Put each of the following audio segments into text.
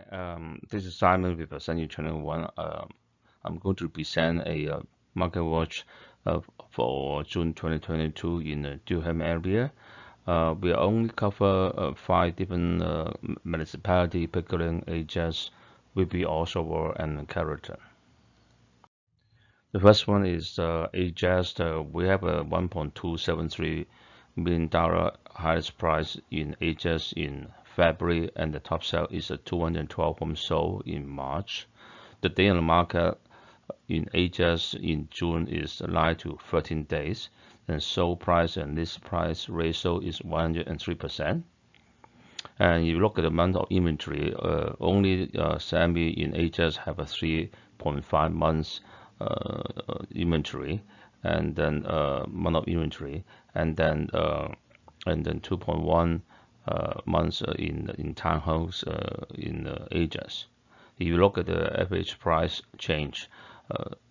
This is Simon with Ascend Channel 1. I'm going to present a market watch for June 2022 in the Durham area. We only cover 5 different municipalities: Pickering, Ajax, Whitby, Oshawa, and Carrollton. The first one is Ajax. We have a $1.273 million highest price in Ajax in February, and the top sale is a 212 homes sold in March. The day on the market in Ajax in June is 9 to 13 days, and sold price and list price ratio is 103%. And you look at the month of inventory, only Sammy in Ajax have a 3.5 months inventory, and then month of inventory, and then 2.1 months in townhouse in Ajax. If you look at the average price change,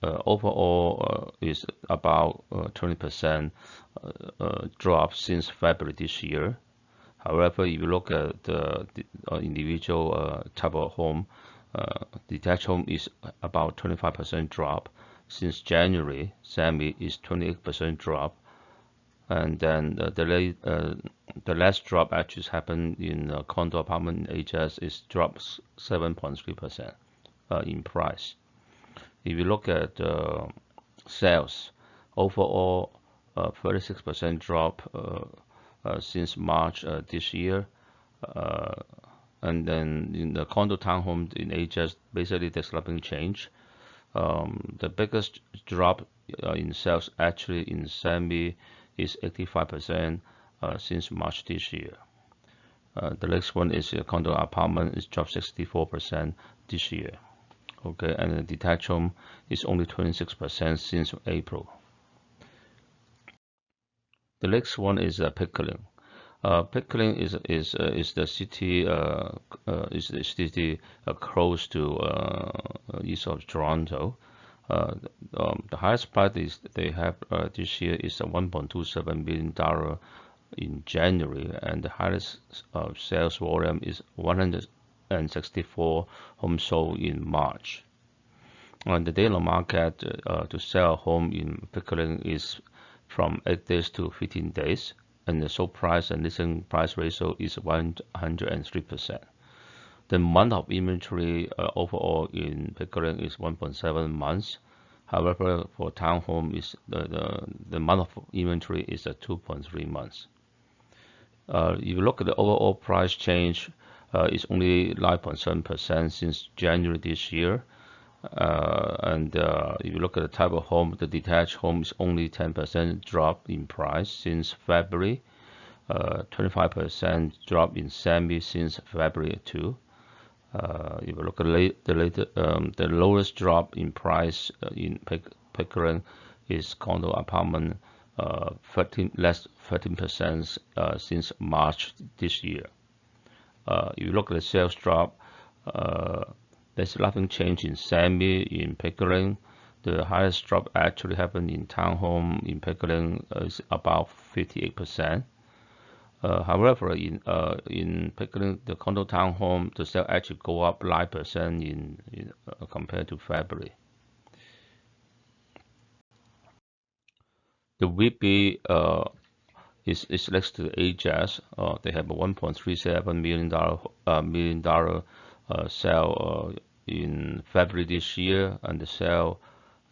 overall is about 20% drop since February this year. However, if you look at the individual type of home, detached home is about 25% drop. Since January, semi is 28% drop, and then the last drop actually happened in condo apartment in HS is drops 7.3% in price. If you look at sales, overall 36% drop since March this year, and then in the condo townhome in HS, basically there's nothing change. The biggest drop in sales actually in semi is 85% since March this year. The next one is a condo apartment is dropped 64% this year. Okay, and the detached home is only 26% since April. The next one is Pickering. Pickering is the city close to east of Toronto. The highest price is they have this year is a $1.27 million in January, and the highest sales volume is 164 homes sold in March. On the daily market to sell a home in Pickering is from 8 days to 15 days, and the sold price and listing price ratio is 103%. The month of inventory overall in Pickering is 1.7 months. However, for townhome is the month of inventory is 2.3 months. If you look at the overall price change, it's only 9.7% since January this year. And if you look at the type of home, the detached home is only 10% drop in price since February, 25% drop in semi since February too. If you look at the lowest drop in price in Pickering is condo apartment, 13% since March this year. If you look at the sales drop, there's nothing changed in semi in Pickering. The highest drop actually happened in townhome in Pickering is about 58%. However, in Pickering, the condo townhome, the sale actually go up 9% in compared to February. The Whitby is next to Ajax. They have a $1.37 million sale in February this year, and the sale,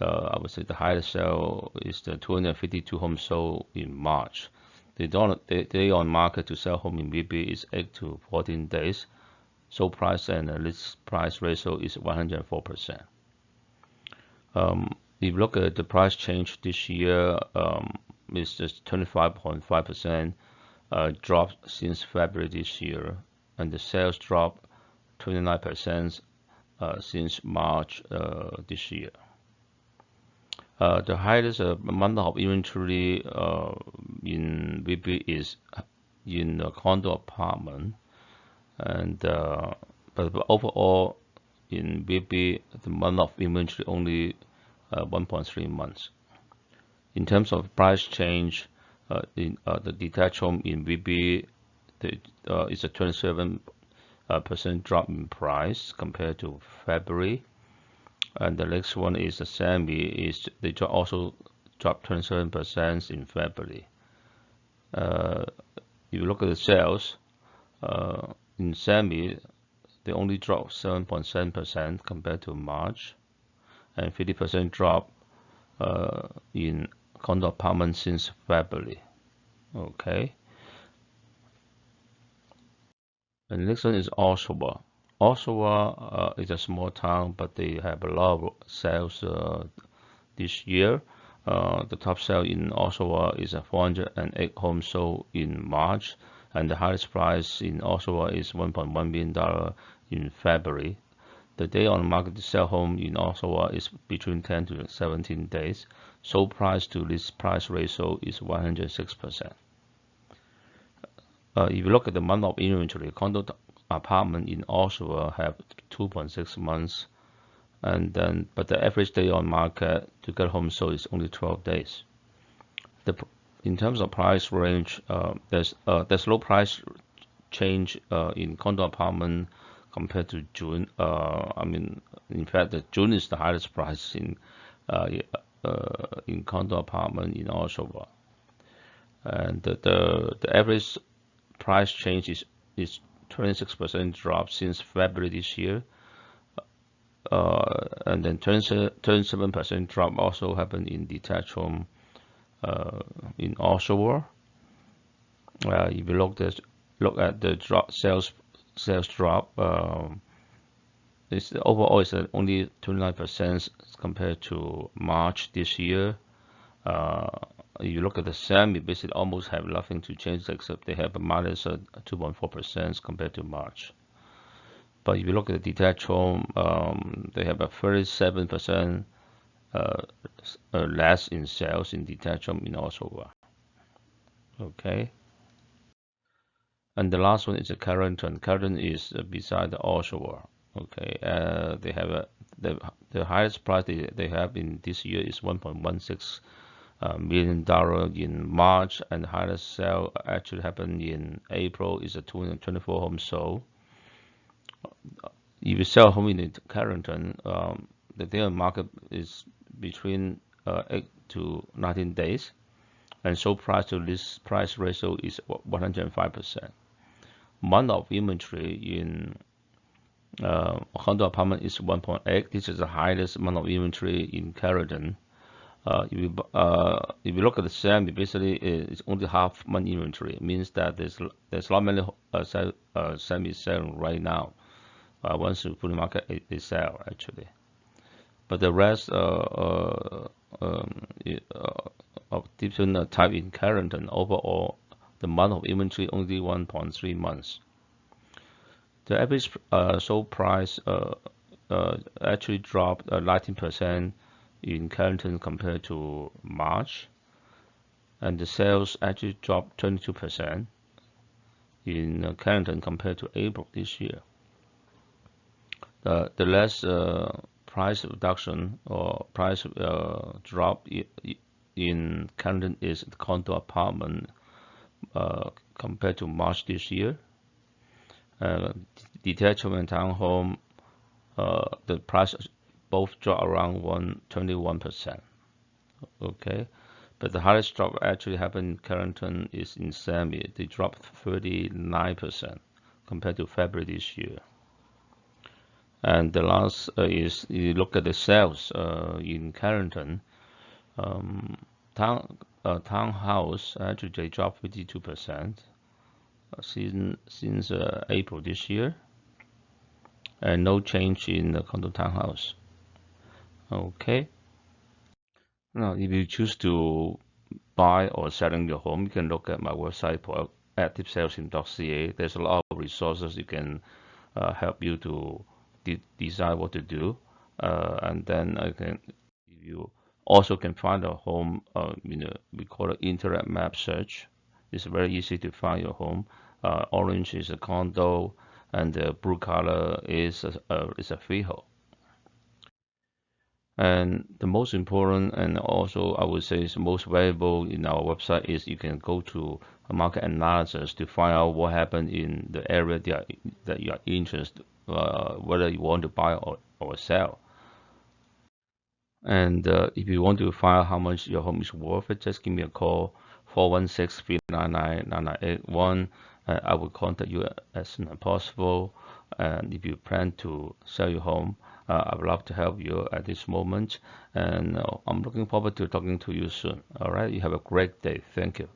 I would say the highest sale is the 252 homes sold in March. They on market to sell home in Whitby is 8 to 14 days. Sold price and list price ratio is 104%. If you look at the price change this year, it's just 25.5% drop since February this year, and the sales drop 29% since March this year. The highest month of inventory in Whitby is in the condo apartment, and but overall in Whitby the month of inventory only 1.3 months. In terms of price change, the detached home in Whitby is a 27% percent drop in price compared to February. And the next one is the semi. They also dropped 27% in February. If you look at the sales in semi, they only dropped 7.7% compared to March, and 50% drop in condo apartments since February. Okay. And the next one is Oshawa. Oshawa is a small town, but they have a lot of sales this year. The top sale in Oshawa is a 408 homes sold in March, and the highest price in Oshawa is $1.1 million in February. The day on market to sell home in Oshawa is between 10 to 17 days. Sold price to list price ratio is 106%. If you look at the month of inventory, condo apartment in Oshawa have 2.6 months, but the average day on market to get home sold is only 12 days. In terms of price range, there's low price change in condo apartment compared to June. In fact, June is the highest price in condo apartment in Oshawa, and the average price change is 26% drop since February this year, and then 27% drop also happened in detached home in Oshawa. If you look at the sales drop, overall is only 29% compared to March this year. If you look at the semi, basically almost have nothing to change except they have a minus 2.4% compared to March. But if you look at the detached home, they have a 37% less in sales in detached home in Oshawa. Okay. And the last one is the Carrington. Carrington is beside the Oshawa. Okay. They have the highest price they have in this year is $1.16 million in March, and the highest sale actually happened in April is a 224 homes sold. If you sell a home in Carrington, the day on market is between 8 to 19 days, and sold price to list price ratio is 105%. Month of inventory in condo apartment is 1.8. This is the highest month of inventory in Carrington. If you look at the semi, basically it's only half month inventory. It means that there's not many semi selling right now. Once you put in the market, they sell actually. But the rest of different type in Carrington, overall, the month of inventory only 1.3 months. The average sold price actually dropped 19% in Carrington compared to March, and the sales actually dropped 22% in Carrington compared to April this year. The less price reduction or price drop in Carrington is the condo apartment compared to March this year. Detached home and townhome, the price both drop around 21%. Okay, but the highest drop actually happened in Carrington is in semi. They dropped 39% compared to February this year. And the last is you look at the sales in Carrington. Townhouse actually they dropped 52% since April this year, and no change in the condo townhouse. Okay. Now, if you choose to buy or selling your home, you can look at my website for activesalesing.ca. There's a lot of resources you can help you to decide what to do, and then you also can find a home. We call it internet map search. It's very easy to find your home. Orange is a condo, and the blue color is a freehold. And the most important, and also I would say is most valuable in our website, is you can go to a market analysis to find out what happened in the area that you are interested, whether you want to buy or sell. And if you want to find out how much your home is worth it, just give me a call, 416-399-9981. I will contact you as soon as possible. And if you plan to sell your home, I would love to help you at this moment. And I'm looking forward to talking to you soon. All right, you have a great day. Thank you.